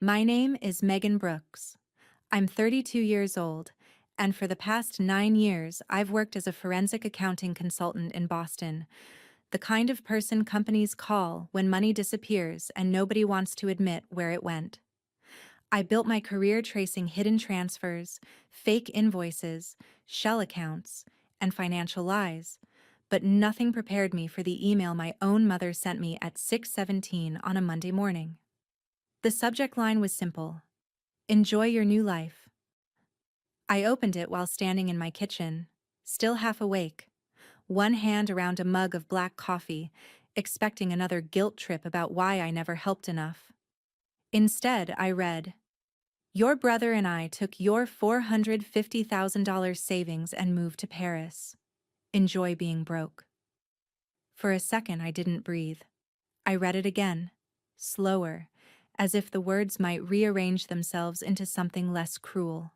My name is Megan Brooks. I'm 32 years old, and for the past 9 years, I've worked as a forensic accounting consultant in Boston, the kind of person companies call when money disappears and nobody wants to admit where it went. I built my career tracing hidden transfers, fake invoices, shell accounts, and financial lies, but nothing prepared me for the email my own mother sent me at 6:17 on a Monday morning. The subject line was simple: Enjoy your new life. I opened it while standing in my kitchen, still half awake, one hand around a mug of black coffee, expecting another guilt trip about why I never helped enough. Instead, I read, Your brother and I took your $450,000 savings and moved to Paris. Enjoy being broke. For a second, I didn't breathe. I read it again, slower, as if the words might rearrange themselves into something less cruel.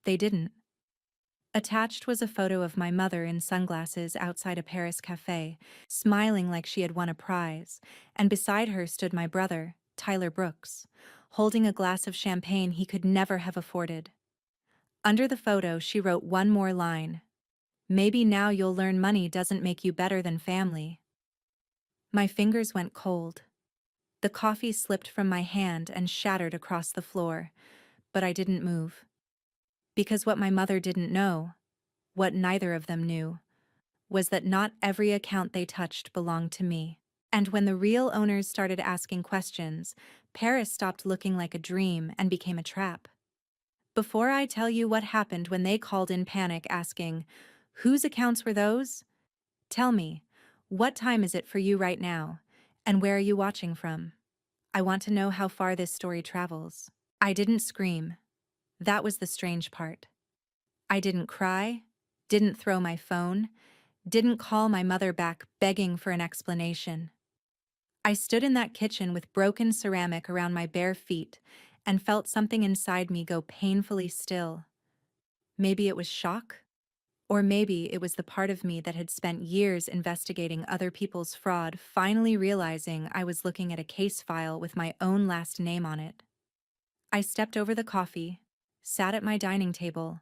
They didn't. Attached was a photo of my mother in sunglasses outside a Paris cafe, smiling like she had won a prize, and beside her stood my brother, Tyler Brooks, holding a glass of champagne he could never have afforded. Under the photo, she wrote one more line: Maybe now you'll learn money doesn't make you better than family. My fingers went cold. The coffee slipped from my hand and shattered across the floor, but I didn't move. Because what my mother didn't know, what neither of them knew, was that not every account they touched belonged to me. And when the real owners started asking questions, Paris stopped looking like a dream and became a trap. Before I tell you what happened when they called in panic asking, whose accounts were those? Tell me, what time is it for you right now, and where are you watching from? I want to know how far this story travels. I didn't scream. That was the strange part. I didn't cry, didn't throw my phone, didn't call my mother back begging for an explanation. I stood in that kitchen with broken ceramic around my bare feet and felt something inside me go painfully still. Maybe it was shock, or maybe it was the part of me that had spent years investigating other people's fraud finally realizing I was looking at a case file with my own last name on it. I stepped over the coffee, sat at my dining table,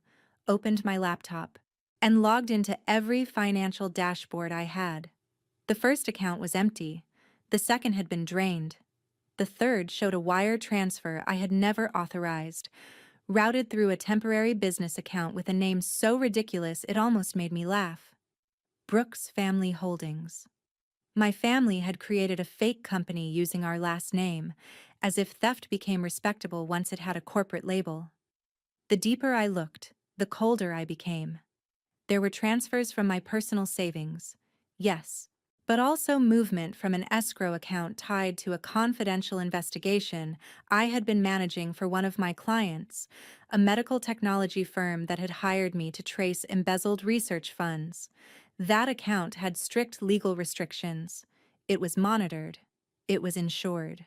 opened my laptop, and logged into every financial dashboard I had. The first account was empty. The second had been drained. The third showed a wire transfer I had never authorized, routed through a temporary business account with a name so ridiculous it almost made me laugh. Brooks Family Holdings. My family had created a fake company using our last name, as if theft became respectable once it had a corporate label. The deeper I looked, the colder I became. There were transfers from my personal savings, yes, but also movement from an escrow account tied to a confidential investigation I had been managing for one of my clients, a medical technology firm that had hired me to trace embezzled research funds. That account had strict legal restrictions. It was monitored. It was insured.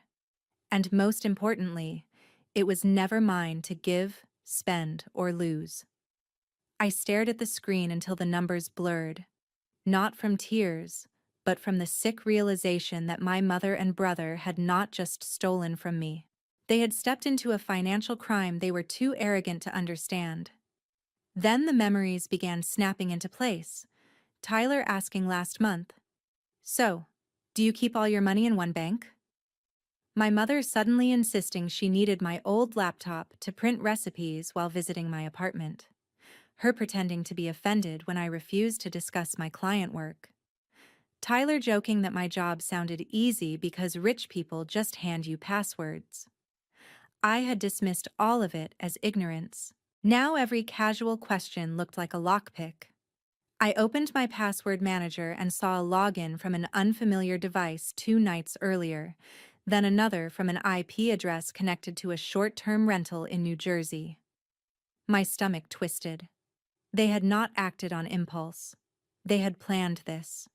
And most importantly, it was never mine to give, spend, or lose. I stared at the screen until the numbers blurred, not from tears, but from the sick realization that my mother and brother had not just stolen from me. They had stepped into a financial crime they were too arrogant to understand. Then the memories began snapping into place. Tyler asking last month, So, do you keep all your money in one bank? My mother suddenly insisting she needed my old laptop to print recipes while visiting my apartment. Her pretending to be offended when I refused to discuss my client work. Tyler joking that my job sounded easy because rich people just hand you passwords. I had dismissed all of it as ignorance. Now every casual question looked like a lockpick. I opened my password manager and saw a login from an unfamiliar device 2 nights earlier, then another from an IP address connected to a short-term rental in New Jersey. My stomach twisted. They had not acted on impulse. They had planned this.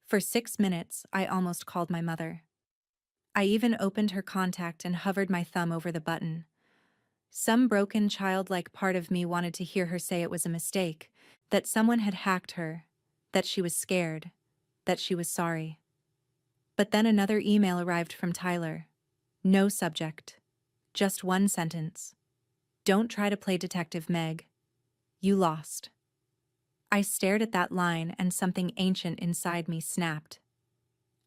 For 6 minutes, I almost called my mother. I even opened her contact and hovered my thumb over the button. Some broken childlike part of me wanted to hear her say it was a mistake, that someone had hacked her, that she was scared, that she was sorry. But then another email arrived from Tyler. No subject. Just one sentence. Don't try to play Detective Meg. You lost. I stared at that line and something ancient inside me snapped.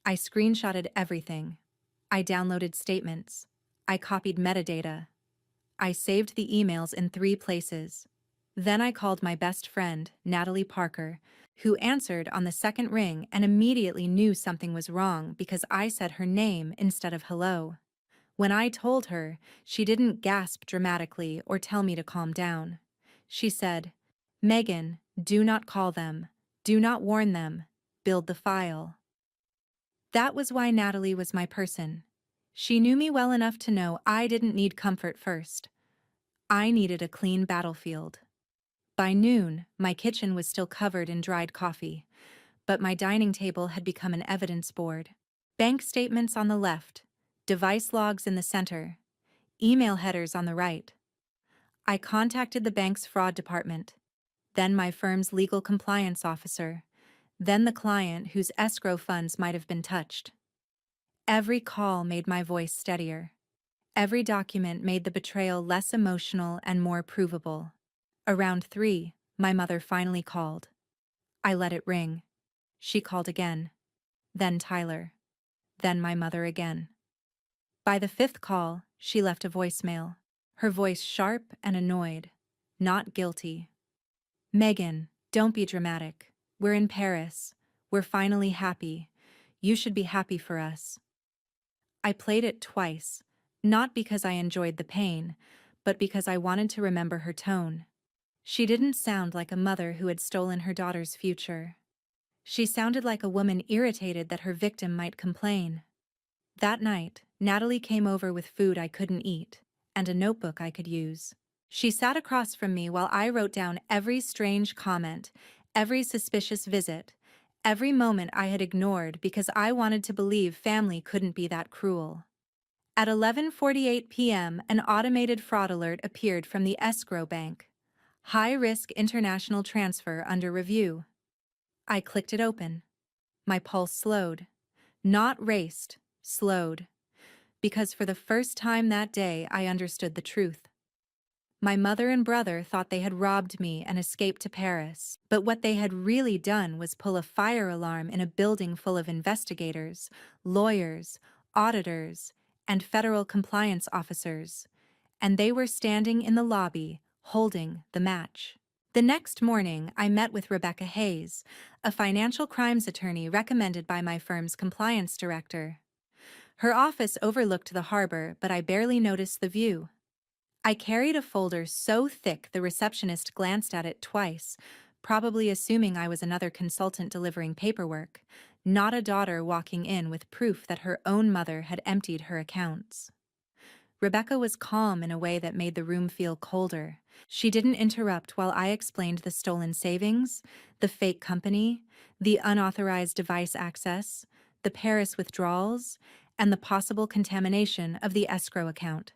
I screenshotted everything. I downloaded statements. I copied metadata. I saved the emails in 3 places. Then I called my best friend, Natalie Parker, who answered on the second ring and immediately knew something was wrong because I said her name instead of hello. When I told her, she didn't gasp dramatically or tell me to calm down. She said, "Megan, do not call them. Do not warn them. Build the file." That was why Natalie was my person. She knew me well enough to know I didn't need comfort first. I needed a clean battlefield. By noon, my kitchen was still covered in dried coffee, but my dining table had become an evidence board. Bank statements on the left, device logs in the center, email headers on the right. I contacted the bank's fraud department, then my firm's legal compliance officer, then the client whose escrow funds might have been touched. Every call made my voice steadier. Every document made the betrayal less emotional and more provable. Around 3, my mother finally called. I let it ring. She called again. Then Tyler. Then my mother again. By the 5th call, she left a voicemail. Her voice sharp and annoyed, not guilty. "Megan, don't be dramatic. We're in Paris. We're finally happy. You should be happy for us." I played it twice, not because I enjoyed the pain, but because I wanted to remember her tone. She didn't sound like a mother who had stolen her daughter's future. She sounded like a woman irritated that her victim might complain. That night, Natalie came over with food I couldn't eat, and a notebook I could use. She sat across from me while I wrote down every strange comment, every suspicious visit, every moment I had ignored because I wanted to believe family couldn't be that cruel. At 11:48 p.m., an automated fraud alert appeared from the escrow bank. High-risk international transfer under review. I clicked it open. My pulse slowed. Not raced, slowed. Because for the first time that day, I understood the truth. My mother and brother thought they had robbed me and escaped to Paris, but what they had really done was pull a fire alarm in a building full of investigators, lawyers, auditors, and federal compliance officers, and they were standing in the lobby, holding the match. The next morning, I met with Rebecca Hayes, a financial crimes attorney recommended by my firm's compliance director. Her office overlooked the harbor, but I barely noticed the view. I carried a folder so thick the receptionist glanced at it twice, probably assuming I was another consultant delivering paperwork, not a daughter walking in with proof that her own mother had emptied her accounts. Rebecca was calm in a way that made the room feel colder. She didn't interrupt while I explained the stolen savings, the fake company, the unauthorized device access, the Paris withdrawals, and the possible contamination of the escrow account.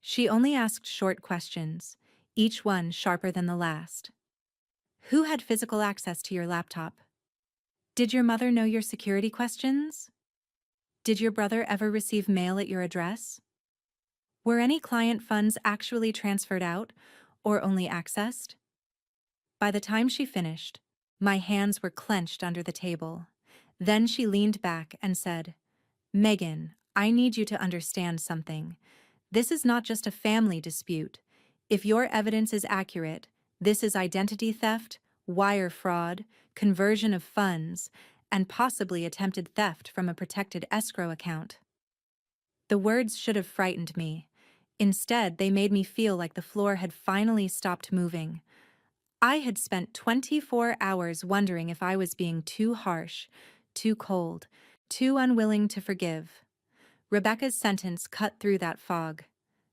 She only asked short questions, each one sharper than the last. Who had physical access to your laptop? Did your mother know your security questions? Did your brother ever receive mail at your address? Were any client funds actually transferred out or only accessed? By the time she finished, my hands were clenched under the table. Then she leaned back and said, "Megan, I need you to understand something. This is not just a family dispute. If your evidence is accurate, this is identity theft, wire fraud, conversion of funds, and possibly attempted theft from a protected escrow account." The words should have frightened me. Instead, they made me feel like the floor had finally stopped moving. I had spent 24 hours wondering if I was being too harsh, too cold, too unwilling to forgive. Rebecca's sentence cut through that fog.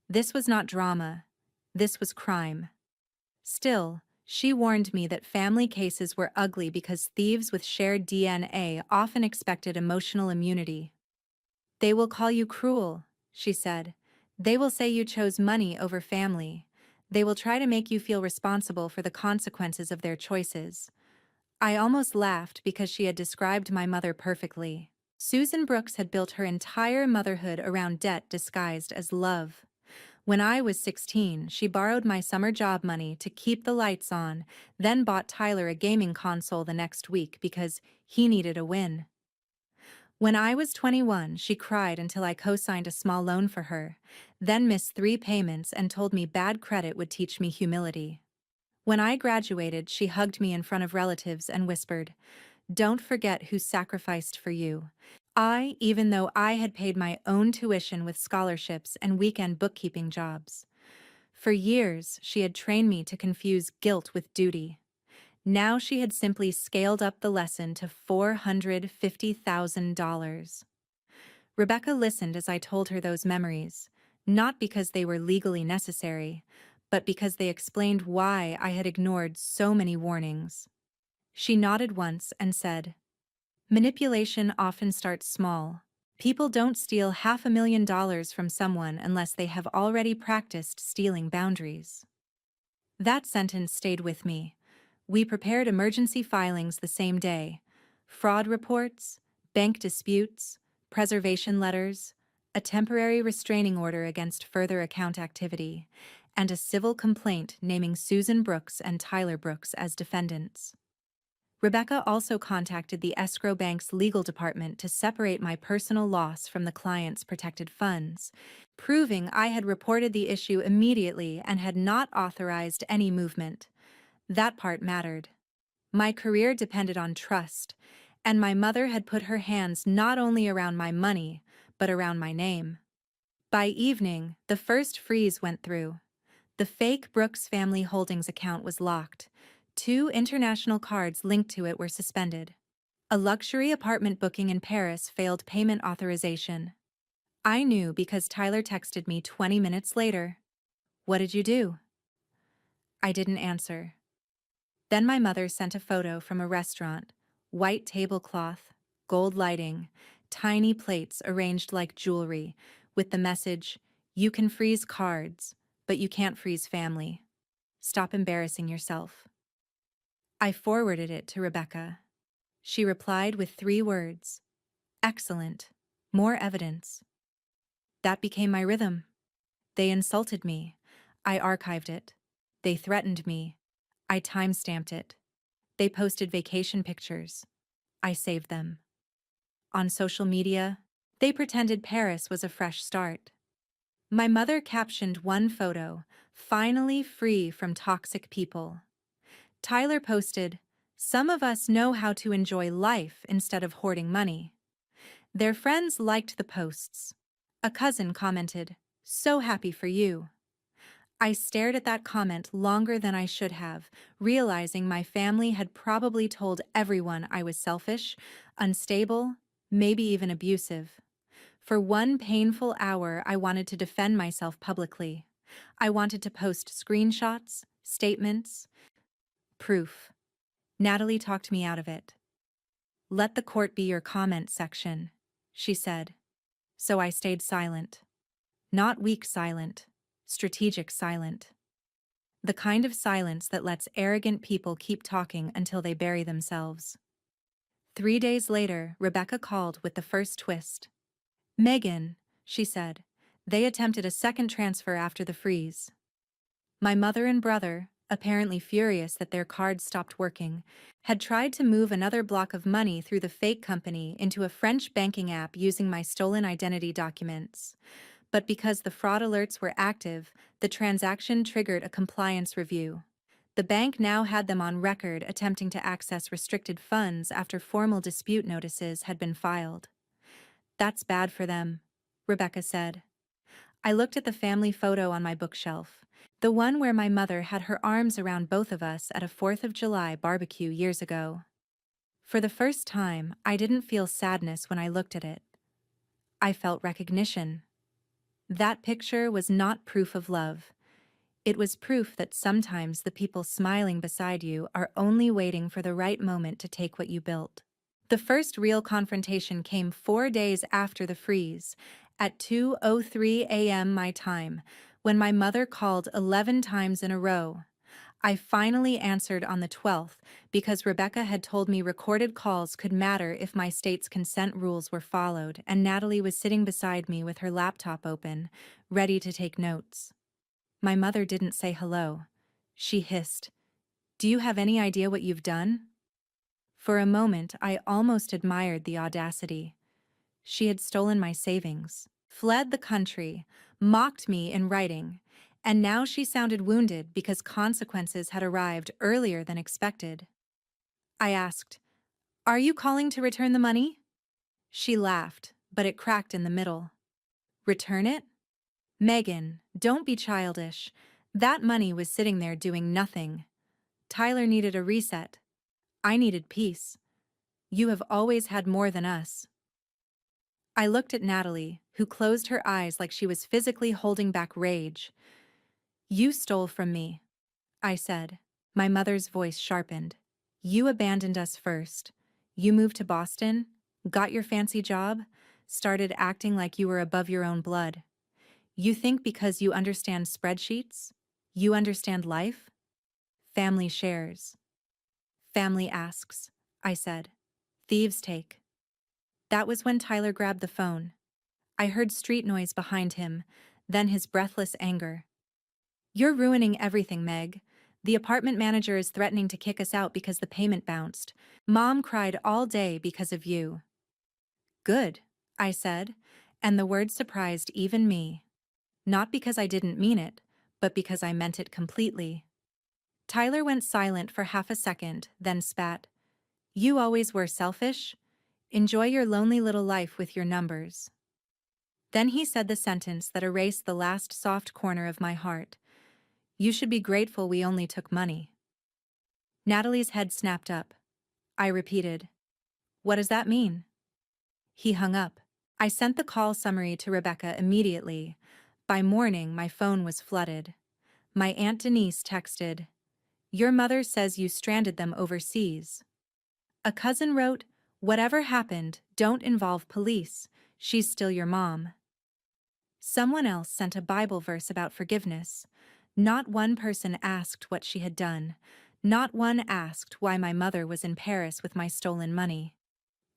This was not drama. This was crime. Still, she warned me that family cases were ugly because thieves with shared DNA often expected emotional immunity. "They will call you cruel," she said. "They will say you chose money over family. They will try to make you feel responsible for the consequences of their choices." I almost laughed because she had described my mother perfectly. Susan Brooks had built her entire motherhood around debt disguised as love. When I was 16, she borrowed my summer job money to keep the lights on, then bought Tyler a gaming console the next week because he needed a win. When I was 21, she cried until I co-signed a small loan for her, then missed 3 payments and told me bad credit would teach me humility. When I graduated, she hugged me in front of relatives and whispered, "Don't forget who sacrificed for you." Even though I had paid my own tuition with scholarships and weekend bookkeeping jobs. For years, she had trained me to confuse guilt with duty. Now she had simply scaled up the lesson to $450,000. Rebecca listened as I told her those memories, not because they were legally necessary, but because they explained why I had ignored so many warnings. She nodded once and said, "Manipulation often starts small. People don't steal $500,000 from someone unless they have already practiced stealing boundaries." That sentence stayed with me. We prepared emergency filings the same day: fraud reports, bank disputes, preservation letters, a temporary restraining order against further account activity, and a civil complaint naming Susan Brooks and Tyler Brooks as defendants. Rebecca also contacted the escrow bank's legal department to separate my personal loss from the client's protected funds, proving I had reported the issue immediately and had not authorized any movement. That part mattered. My career depended on trust, and my mother had put her hands not only around my money, but around my name. By evening, the first freeze went through. The fake Brooks Family Holdings account was locked. 2 international cards linked to it were suspended. A luxury apartment booking in Paris failed payment authorization. I knew because Tyler texted me 20 minutes later. "What did you do?" I didn't answer. Then my mother sent a photo from a restaurant: white tablecloth, gold lighting, tiny plates arranged like jewelry, with the message, "You can freeze cards, but you can't freeze family. Stop embarrassing yourself." I forwarded it to Rebecca. She replied with 3 words: "Excellent. More evidence." That became my rhythm. They insulted me. I archived it. They threatened me. I timestamped it. They posted vacation pictures. I saved them. On social media, they pretended Paris was a fresh start. My mother captioned one photo, "Finally free from toxic people." Tyler posted, "Some of us know how to enjoy life instead of hoarding money." Their friends liked the posts. A cousin commented, "So happy for you." I stared at that comment longer than I should have, realizing my family had probably told everyone I was selfish, unstable, maybe even abusive. For one painful hour, I wanted to defend myself publicly. I wanted to post screenshots, statements, proof. Natalie talked me out of it. "Let the court be your comment section," she said. So I stayed silent. Not weak silent, strategic silent. The kind of silence that lets arrogant people keep talking until they bury themselves. 3 days later, Rebecca called with the first twist. "Megan," she said, "they attempted a second transfer after the freeze." My mother and brother, apparently furious that their cards stopped working, had tried to move another block of money through the fake company into a French banking app using my stolen identity documents. But because the fraud alerts were active, the transaction triggered a compliance review. The bank now had them on record attempting to access restricted funds after formal dispute notices had been filed. "That's bad for them," Rebecca said. I looked at the family photo on my bookshelf, the one where my mother had her arms around both of us at a 4th of July barbecue years ago. For the first time, I didn't feel sadness when I looked at it. I felt recognition. That picture was not proof of love. It was proof that sometimes the people smiling beside you are only waiting for the right moment to take what you built. The first real confrontation came 4 days after the freeze, at 2:03 a.m. my time, when my mother called 11 times in a row. I finally answered on the 12th because Rebecca had told me recorded calls could matter if my state's consent rules were followed, and Natalie was sitting beside me with her laptop open, ready to take notes. My mother didn't say hello. She hissed, "Do you have any idea what you've done?" For a moment, I almost admired the audacity. She had stolen my savings, fled the country, mocked me in writing, and now she sounded wounded because consequences had arrived earlier than expected. I asked, "Are you calling to return the money?" She laughed, but it cracked in the middle. "Return it? Megan, don't be childish. That money was sitting there doing nothing. Tyler needed a reset. I needed peace. You have always had more than us." I looked at Natalie, who closed her eyes like she was physically holding back rage. "You stole from me," I said. My mother's voice sharpened. "You abandoned us first. You moved to Boston, got your fancy job, started acting like you were above your own blood. You think because you understand spreadsheets, you understand life? Family shares. Family asks," I said. "Thieves take." That was when Tyler grabbed the phone. I heard street noise behind him, then his breathless anger. "You're ruining everything, Meg. The apartment manager is threatening to kick us out because the payment bounced. Mom cried all day because of you." "Good," I said, and the word surprised even me. Not because I didn't mean it, but because I meant it completely. Tyler went silent for half a second, then spat. "You always were selfish. Enjoy your lonely little life with your numbers." Then he said the sentence that erased the last soft corner of my heart. "You should be grateful we only took money." Natalie's head snapped up. I repeated, "What does that mean?" He hung up. I sent the call summary to Rebecca immediately. By morning, my phone was flooded. My Aunt Denise texted, "Your mother says you stranded them overseas." A cousin wrote, "Whatever happened, don't involve police. She's still your mom." Someone else sent a Bible verse about forgiveness. Not one person asked what she had done. Not one asked why my mother was in Paris with my stolen money.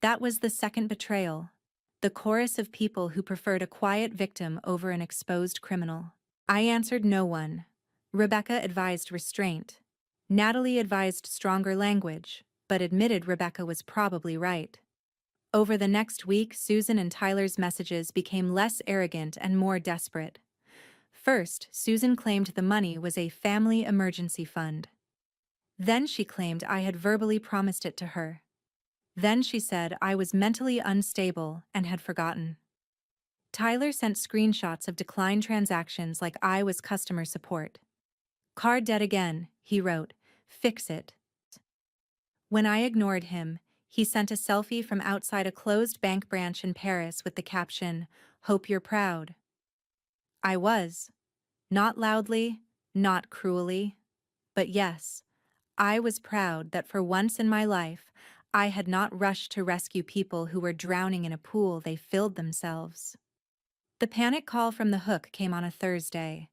That was the second betrayal. The chorus of people who preferred a quiet victim over an exposed criminal. I answered no one. Rebecca advised restraint. Natalie advised stronger language, but admitted Rebecca was probably right. Over the next week, Susan and Tyler's messages became less arrogant and more desperate. First, Susan claimed the money was a family emergency fund. Then she claimed I had verbally promised it to her. Then she said I was mentally unstable and had forgotten. Tyler sent screenshots of declined transactions like I was customer support. "Card dead again," he wrote. "Fix it." When I ignored him, he sent a selfie from outside a closed bank branch in Paris with the caption, "Hope you're proud." I was. Not loudly, not cruelly. But yes, I was proud that for once in my life, I had not rushed to rescue people who were drowning in a pool they filled themselves. The panic call from the Hook came on a Thursday.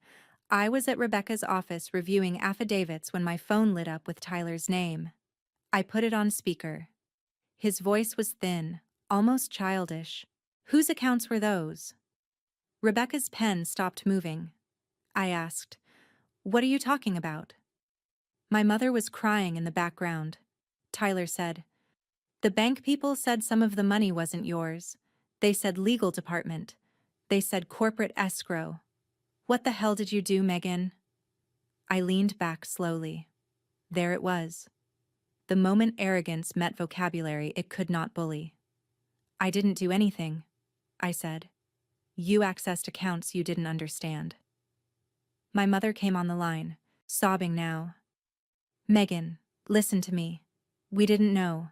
I was at Rebecca's office reviewing affidavits when my phone lit up with Tyler's name. I put it on speaker. His voice was thin, almost childish. "Whose accounts were those?" Rebecca's pen stopped moving. I asked, "What are you talking about?" My mother was crying in the background. Tyler said, "The bank people said some of the money wasn't yours. They said legal department. They said corporate escrow. What the hell did you do, Megan?" I leaned back slowly. There it was. The moment arrogance met vocabulary it could not bully. "I didn't do anything," I said. "You accessed accounts you didn't understand." My mother came on the line, sobbing now. "Megan, listen to me. We didn't know.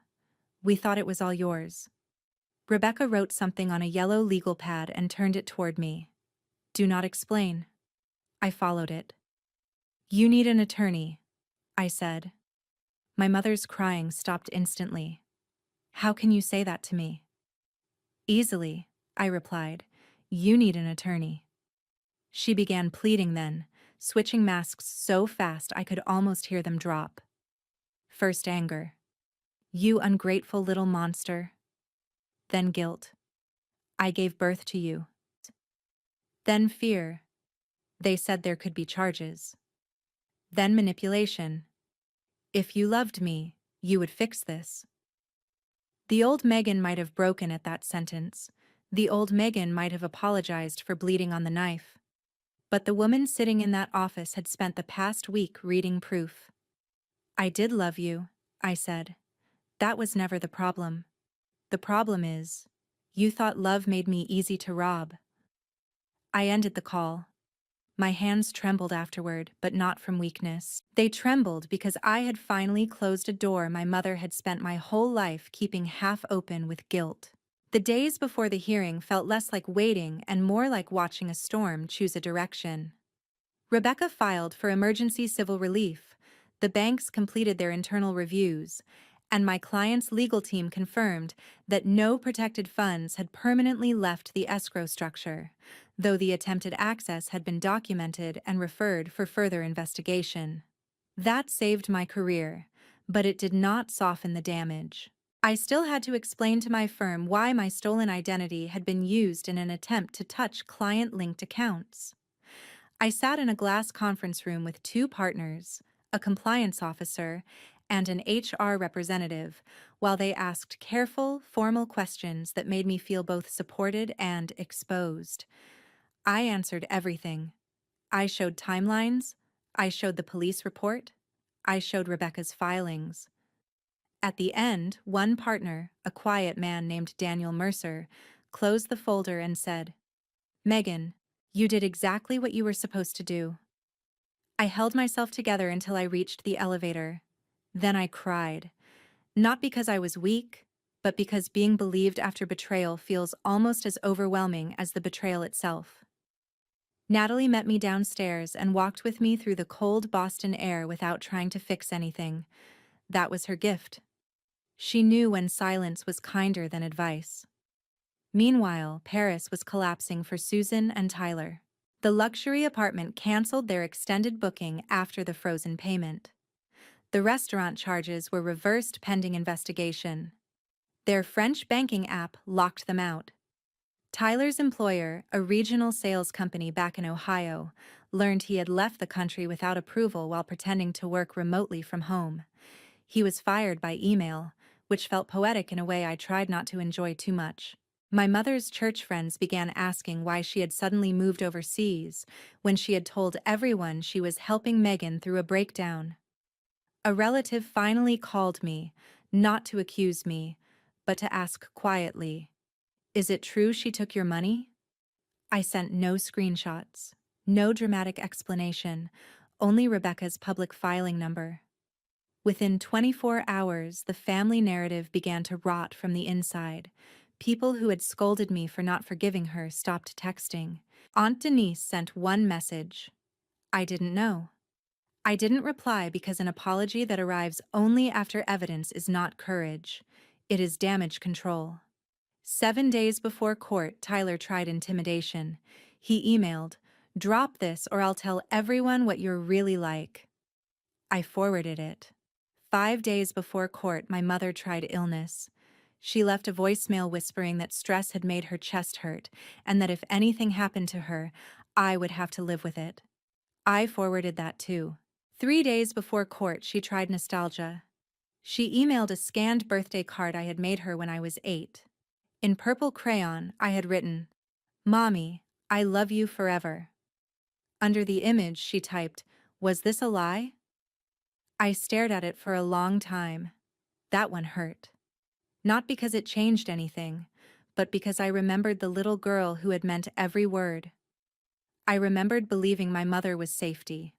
We thought it was all yours." Rebecca wrote something on a yellow legal pad and turned it toward me. "Do not explain." I followed it. "You need an attorney," I said. My mother's crying stopped instantly. "How can you say that to me?" "Easily," I replied. "You need an attorney." She began pleading then, switching masks so fast I could almost hear them drop. First anger. "You ungrateful little monster." Then guilt. "I gave birth to you." Then fear. They said there could be charges. Then manipulation. If you loved me, you would fix this. The old Megan might have broken at that sentence. The old Megan might have apologized for bleeding on the knife. But the woman sitting in that office had spent the past week reading proof. I did love you, I said. That was never the problem. The problem is, you thought love made me easy to rob. I ended the call. My hands trembled afterward, but not from weakness. They trembled because I had finally closed a door my mother had spent my whole life keeping half open with guilt. The days before the hearing felt less like waiting and more like watching a storm choose a direction. Rebecca filed for emergency civil relief, the banks completed their internal reviews, and my client's legal team confirmed that no protected funds had permanently left the escrow structure, though the attempted access had been documented and referred for further investigation. That saved my career, but it did not soften the damage. I still had to explain to my firm why my stolen identity had been used in an attempt to touch client-linked accounts. I sat in a glass conference room with two partners, a compliance officer, and an HR representative, while they asked careful, formal questions that made me feel both supported and exposed. I answered everything. I showed timelines. I showed the police report. I showed Rebecca's filings. At the end, one partner, a quiet man named Daniel Mercer, closed the folder and said, "Megan, you did exactly what you were supposed to do." I held myself together until I reached the elevator. Then I cried. Not because I was weak, but because being believed after betrayal feels almost as overwhelming as the betrayal itself. Natalie met me downstairs and walked with me through the cold Boston air without trying to fix anything. That was her gift. She knew when silence was kinder than advice. Meanwhile, Paris was collapsing for Susan and Tyler. The luxury apartment canceled their extended booking after the frozen payment. The restaurant charges were reversed pending investigation. Their French banking app locked them out. Tyler's employer, a regional sales company back in Ohio, learned he had left the country without approval while pretending to work remotely from home. He was fired by email, which felt poetic in a way I tried not to enjoy too much. My mother's church friends began asking why she had suddenly moved overseas when she had told everyone she was helping Megan through a breakdown. A relative finally called me, not to accuse me, but to ask quietly, "Is it true she took your money?" I sent no screenshots, no dramatic explanation, only Rebecca's public filing number. Within 24 hours, the family narrative began to rot from the inside. People who had scolded me for not forgiving her stopped texting. Aunt Denise sent one message. I didn't know. I didn't reply because an apology that arrives only after evidence is not courage. It is damage control. 7 days before court, Tyler tried intimidation. He emailed, "Drop this or I'll tell everyone what you're really like." I forwarded it. 5 days before court, my mother tried illness. She left a voicemail whispering that stress had made her chest hurt and that if anything happened to her, I would have to live with it. I forwarded that too. 3 days before court, she tried nostalgia. She emailed a scanned birthday card I had made her when I was 8. In purple crayon, I had written, "Mommy, I love you forever." Under the image, she typed, "Was this a lie?" I stared at it for a long time. That one hurt. Not because it changed anything, but because I remembered the little girl who had meant every word. I remembered believing my mother was safety.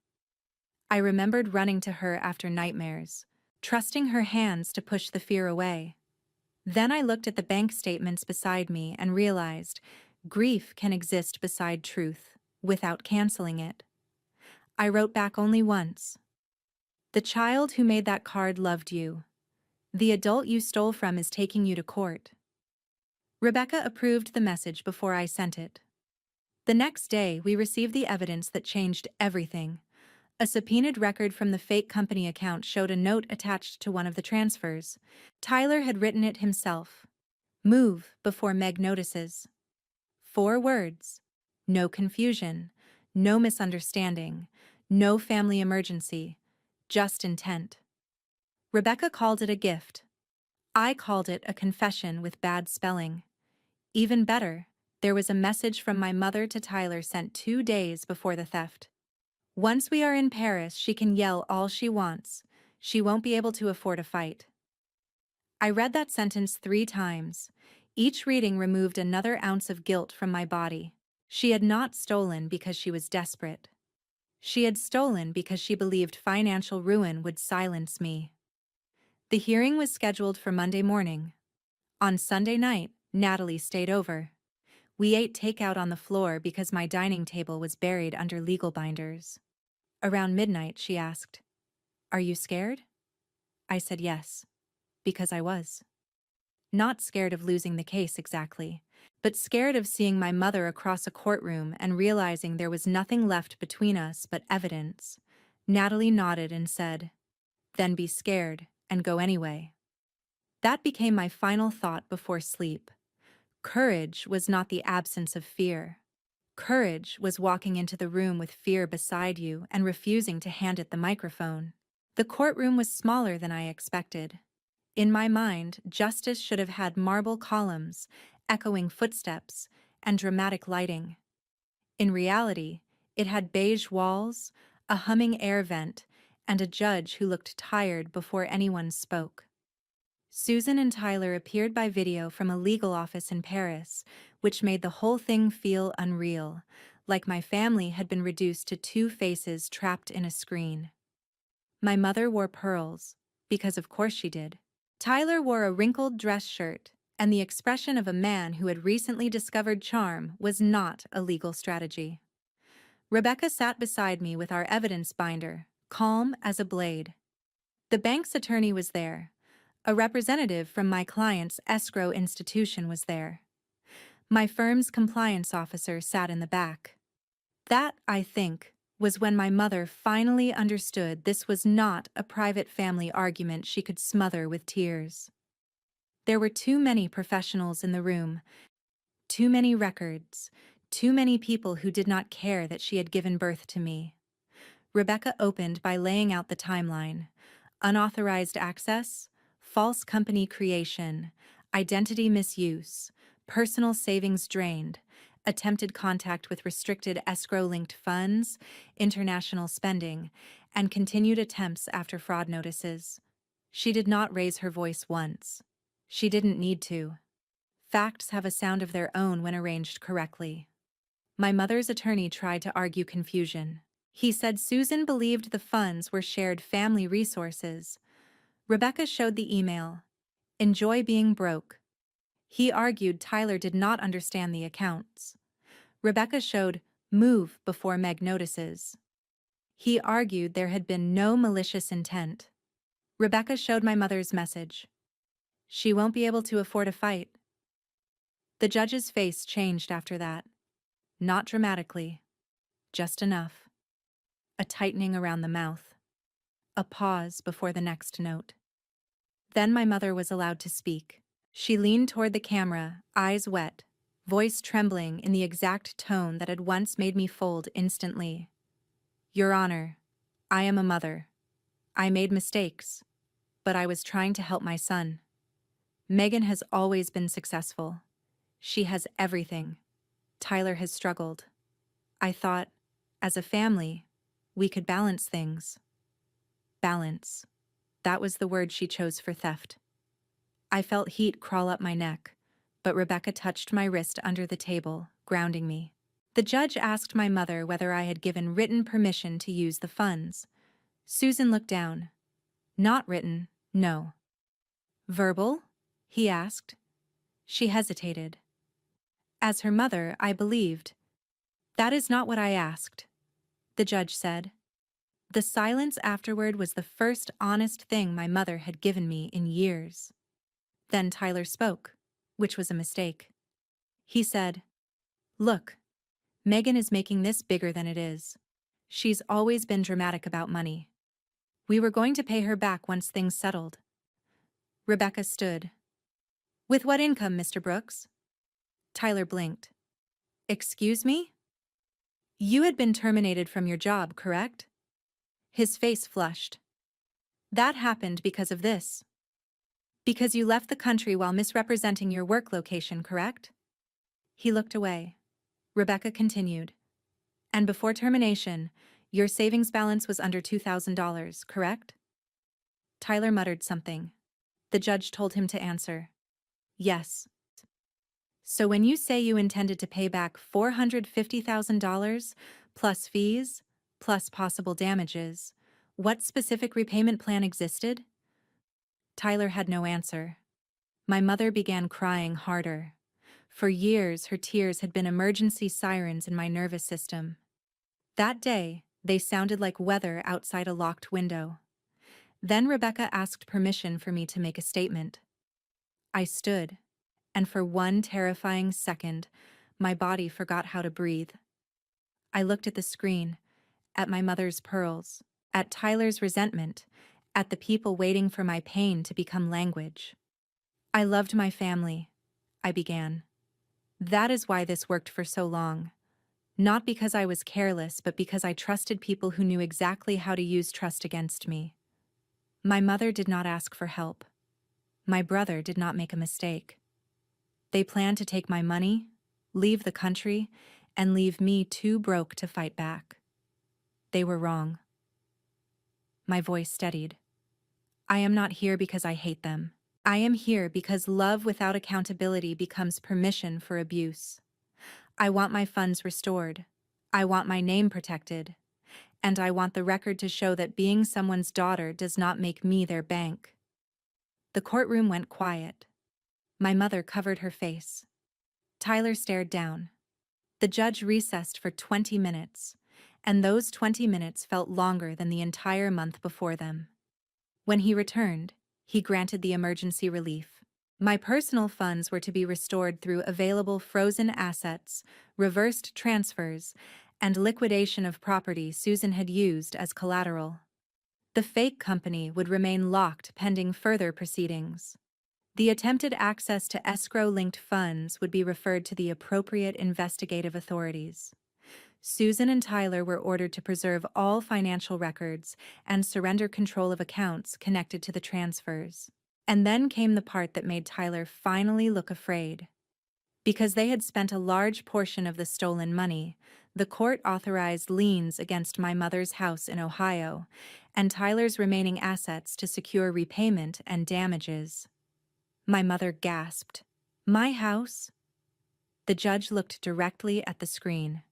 I remembered running to her after nightmares, trusting her hands to push the fear away. Then I looked at the bank statements beside me and realized grief can exist beside truth, without canceling it. I wrote back only once. "The child who made that card loved you. The adult you stole from is taking you to court." Rebecca approved the message before I sent it. The next day, we received the evidence that changed everything. A subpoenaed record from the fake company account showed a note attached to one of the transfers. Tyler had written it himself. "Move before Meg notices." 4 words. No confusion. No misunderstanding, no family emergency, just intent. Rebecca called it a gift. I called it a confession with bad spelling. Even better, there was a message from my mother to Tyler sent 2 days before the theft. Once we are in Paris, she can yell all she wants. She won't be able to afford a fight. I read that sentence 3 times. Each reading removed another ounce of guilt from my body. She had not stolen because she was desperate. She had stolen because she believed financial ruin would silence me. The hearing was scheduled for Monday morning. On Sunday night, Natalie stayed over. We ate takeout on the floor because my dining table was buried under legal binders. Around midnight, she asked, "Are you scared?" I said yes, because I was. Not scared of losing the case exactly, but scared of seeing my mother across a courtroom and realizing there was nothing left between us but evidence. Natalie nodded and said, "Then be scared and go anyway." That became my final thought before sleep. Courage was not the absence of fear. Courage was walking into the room with fear beside you and refusing to hand it the microphone. The courtroom was smaller than I expected. In my mind, justice should have had marble columns, echoing footsteps, and dramatic lighting. In reality, it had beige walls, a humming air vent, and a judge who looked tired before anyone spoke. Susan and Tyler appeared by video from a legal office in Paris, which made the whole thing feel unreal, like my family had been reduced to 2 faces trapped in a screen. My mother wore pearls, because of course she did. Tyler wore a wrinkled dress shirt, and the expression of a man who had recently discovered charm was not a legal strategy. Rebecca sat beside me with our evidence binder, calm as a blade. The bank's attorney was there. A representative from my client's escrow institution was there. My firm's compliance officer sat in the back. That, I think, was when my mother finally understood this was not a private family argument she could smother with tears. There were too many professionals in the room, too many records, too many people who did not care that she had given birth to me. Rebecca opened by laying out the timeline: unauthorized access, false company creation, identity misuse, personal savings drained, attempted contact with restricted escrow-linked funds, international spending, and continued attempts after fraud notices. She did not raise her voice once. She didn't need to. Facts have a sound of their own when arranged correctly. My mother's attorney tried to argue confusion. He said Susan believed the funds were shared family resources. Rebecca showed the email. Enjoy being broke. He argued Tyler did not understand the accounts. Rebecca showed move before Meg notices. He argued there had been no malicious intent. Rebecca showed my mother's message. She won't be able to afford a fight. The judge's face changed after that. Not dramatically. Just enough. A tightening around the mouth. A pause before the next note. Then my mother was allowed to speak. She leaned toward the camera, eyes wet, voice trembling in the exact tone that had once made me fold instantly. Your Honor, I am a mother. I made mistakes, but I was trying to help my son. Megan has always been successful. She has everything. Tyler has struggled. I thought, as a family, we could balance things. Balance. That was the word she chose for theft. I felt heat crawl up my neck, but Rebecca touched my wrist under the table, grounding me. The judge asked my mother whether I had given written permission to use the funds. Susan looked down. Not written, no. Verbal? He asked. She hesitated. As her mother, I believed. That is not what I asked, the judge said. The silence afterward was the first honest thing my mother had given me in years. Then Tyler spoke, which was a mistake. He said, Look, Megan is making this bigger than it is. She's always been dramatic about money. We were going to pay her back once things settled. Rebecca stood. With what income, Mr. Brooks? Tyler blinked. Excuse me? You had been terminated from your job, correct? His face flushed. That happened because of this. Because you left the country while misrepresenting your work location, correct? He looked away. Rebecca continued. And before termination, your savings balance was under $2,000, correct? Tyler muttered something. The judge told him to answer. Yes. So when you say you intended to pay back $450,000, plus fees, plus possible damages, what specific repayment plan existed? Tyler had no answer. My mother began crying harder. For years, her tears had been emergency sirens in my nervous system. That day, they sounded like weather outside a locked window. Then Rebecca asked permission for me to make a statement. I stood, and for one terrifying second, my body forgot how to breathe. I looked at the screen, at my mother's pearls, at Tyler's resentment, at the people waiting for my pain to become language. I loved my family, I began. That is why this worked for so long. Not because I was careless, but because I trusted people who knew exactly how to use trust against me. My mother did not ask for help. My brother did not make a mistake. They planned to take my money, leave the country, and leave me too broke to fight back. They were wrong. My voice steadied. I am not here because I hate them. I am here because love without accountability becomes permission for abuse. I want my funds restored. I want my name protected. And I want the record to show that being someone's daughter does not make me their bank. The courtroom went quiet. My mother covered her face. Tyler stared down. The judge recessed for 20 minutes, and those 20 minutes felt longer than the entire month before them. When he returned, he granted the emergency relief. My personal funds were to be restored through available frozen assets, reversed transfers, and liquidation of property Susan had used as collateral. The fake company would remain locked pending further proceedings. The attempted access to escrow-linked funds would be referred to the appropriate investigative authorities. Susan and Tyler were ordered to preserve all financial records and surrender control of accounts connected to the transfers. And then came the part that made Tyler finally look afraid. Because they had spent a large portion of the stolen money, the court authorized liens against my mother's house in Ohio and Tyler's remaining assets to secure repayment and damages. My mother gasped. My house? The judge looked directly at the screen.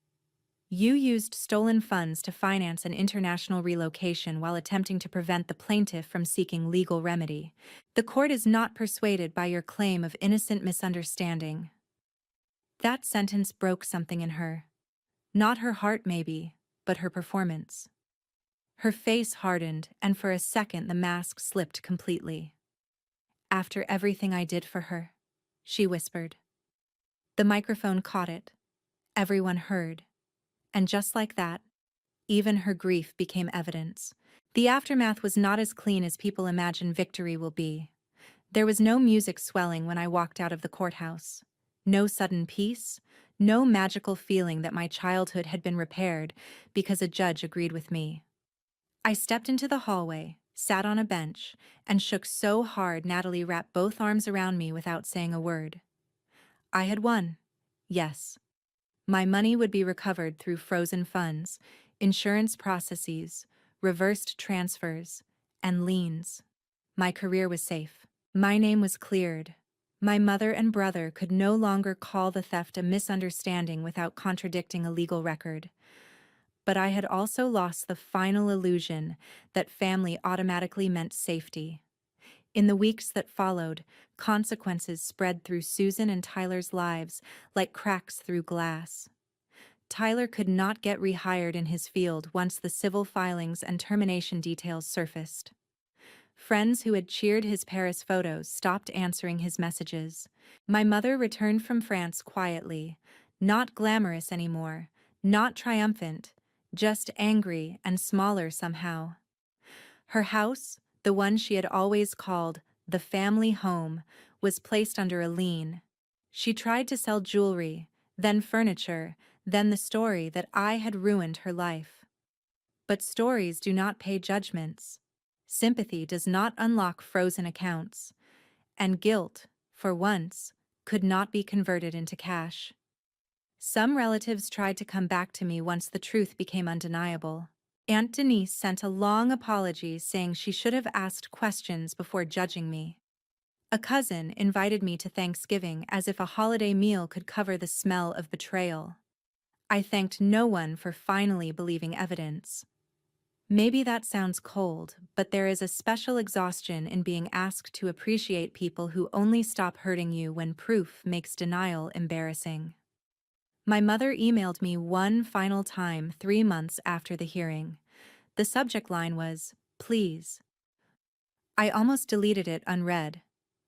You used stolen funds to finance an international relocation while attempting to prevent the plaintiff from seeking legal remedy. The court is not persuaded by your claim of innocent misunderstanding. That sentence broke something in her. Not her heart, maybe, but her performance. Her face hardened, and for a second the mask slipped completely. After everything I did for her, she whispered. The microphone caught it. Everyone heard. And just like that, even her grief became evidence. The aftermath was not as clean as people imagine victory will be. There was no music swelling when I walked out of the courthouse. No sudden peace, no magical feeling that my childhood had been repaired because a judge agreed with me. I stepped into the hallway, sat on a bench, and shook so hard Natalie wrapped both arms around me without saying a word. I had won. Yes. My money would be recovered through frozen funds, insurance processes, reversed transfers, and liens. My career was safe. My name was cleared. My mother and brother could no longer call the theft a misunderstanding without contradicting a legal record. But I had also lost the final illusion that family automatically meant safety. In the weeks that followed, consequences spread through Susan and Tyler's lives like cracks through glass. Tyler could not get rehired in his field once the civil filings and termination details surfaced. Friends who had cheered his Paris photos stopped answering his messages. My mother returned from France quietly, not glamorous anymore, not triumphant, just angry and smaller somehow. Her house, the one she had always called the family home, was placed under a lien. She tried to sell jewelry, then furniture, Then the story that I had ruined her life. But stories do not pay judgments. Sympathy does not unlock frozen accounts. And guilt, for once, could not be converted into cash. Some relatives tried to come back to me once the truth became undeniable. Aunt Denise sent a long apology saying she should have asked questions before judging me. A cousin invited me to Thanksgiving as if a holiday meal could cover the smell of betrayal. I thanked no one for finally believing evidence. Maybe that sounds cold, but there is a special exhaustion in being asked to appreciate people who only stop hurting you when proof makes denial embarrassing. My mother emailed me one final time 3 months after the hearing. The subject line was, "Please." I almost deleted it unread,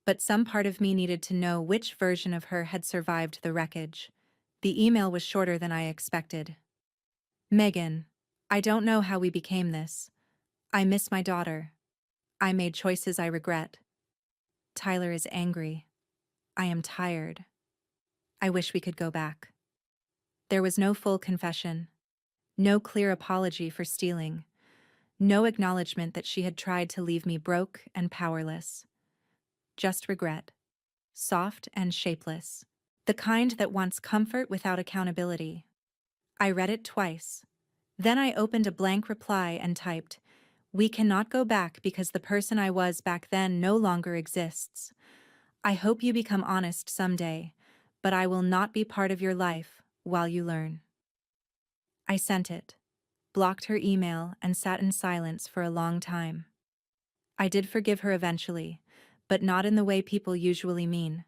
but some part of me needed to know which version of her had survived the wreckage. The email was shorter than I expected. Megan, I don't know how we became this. I miss my daughter. I made choices I regret. Tyler is angry. I am tired. I wish we could go back. There was no full confession, no clear apology for stealing, no acknowledgement that she had tried to leave me broke and powerless. Just regret, soft and shapeless, the kind that wants comfort without accountability. I read it twice. Then I opened a blank reply and typed, "We cannot go back because the person I was back then no longer exists. I hope you become honest someday, but I will not be part of your life while you learn." I sent it, blocked her email, and sat in silence for a long time. I did forgive her eventually, but not in the way people usually mean.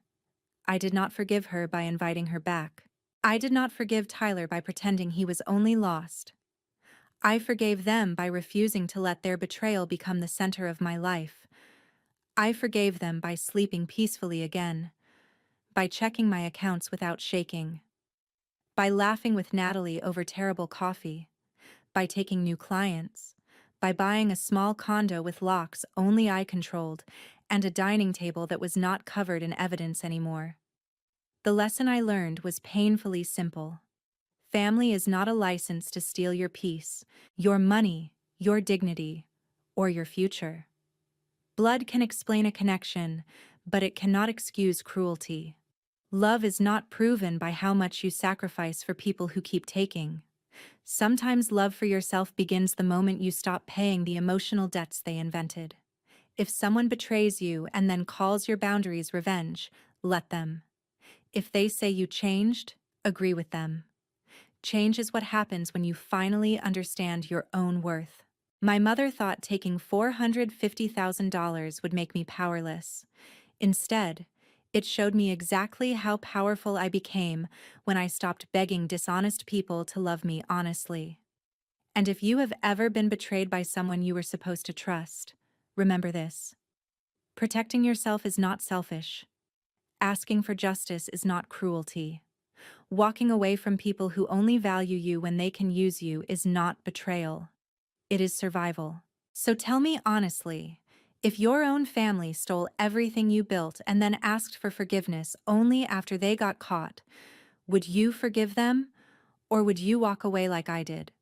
I did not forgive her by inviting her back. I did not forgive Tyler by pretending he was only lost. I forgave them by refusing to let their betrayal become the center of my life. I forgave them by sleeping peacefully again, by checking my accounts without shaking, by laughing with Natalie over terrible coffee, by taking new clients, by buying a small condo with locks only I controlled and a dining table that was not covered in evidence anymore. The lesson I learned was painfully simple. Family is not a license to steal your peace, your money, your dignity, or your future. Blood can explain a connection, but it cannot excuse cruelty. Love is not proven by how much you sacrifice for people who keep taking. Sometimes love for yourself begins the moment you stop paying the emotional debts they invented. If someone betrays you and then calls your boundaries revenge, let them. If they say you changed, agree with them. Change is what happens when you finally understand your own worth. My mother thought taking $450,000 would make me powerless. Instead, it showed me exactly how powerful I became when I stopped begging dishonest people to love me honestly. And if you have ever been betrayed by someone you were supposed to trust, remember this. Protecting yourself is not selfish. Asking for justice is not cruelty. Walking away from people who only value you when they can use you is not betrayal. It is survival. So tell me honestly, if your own family stole everything you built and then asked for forgiveness only after they got caught, would you forgive them, or would you walk away like I did?